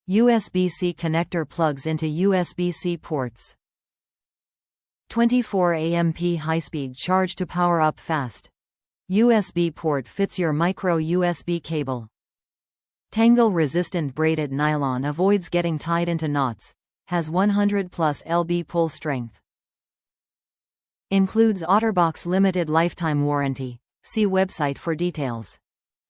USB-C connector plugs into USB-C ports. 24 amp high-speed charge to power up fast. USB port fits your micro USB cable. Tangle-resistant braided nylon avoids getting tied into knots. Has 100+ lb pull strength. Includes OtterBox limited lifetime warranty. See website for details.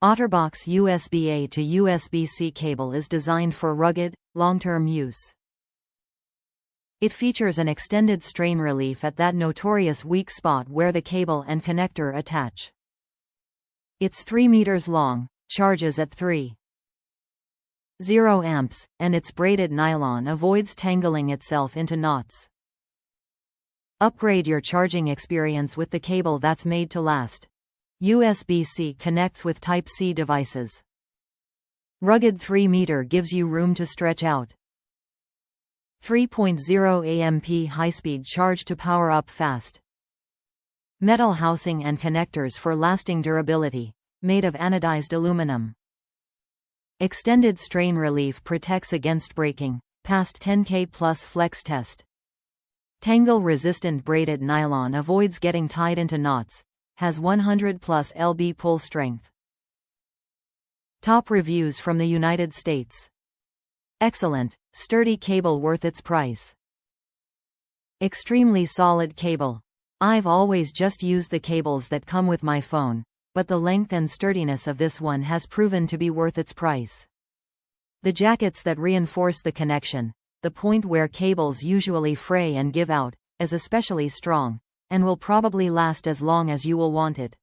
OtterBox USB-A to USB-C cable is designed for rugged, long-term use. It features an extended strain relief at that notorious weak spot where the cable and connector attach. It's 3 meters long, charges at 3.0 amps, and its braided nylon avoids tangling itself into knots. Upgrade your charging experience with the cable that's made to last. USB-C connects with Type-C devices. Rugged 3 meter gives you room to stretch out. 3.0 amp high-speed charge to power up fast. Metal housing and connectors for lasting durability, made of anodized aluminum. Extended strain relief protects against breaking, past 10K plus flex test. Tangle-resistant braided nylon avoids getting tied into knots, has 100+ lb pull strength. Top reviews from the United States. Excellent, sturdy cable worth its price. Extremely solid cable. I've always just used the cables that come with my phone, but the length and sturdiness of this one has proven to be worth its price. The jackets that reinforce the connection, the point where cables usually fray and give out, is especially strong, and will probably last as long as you will want it.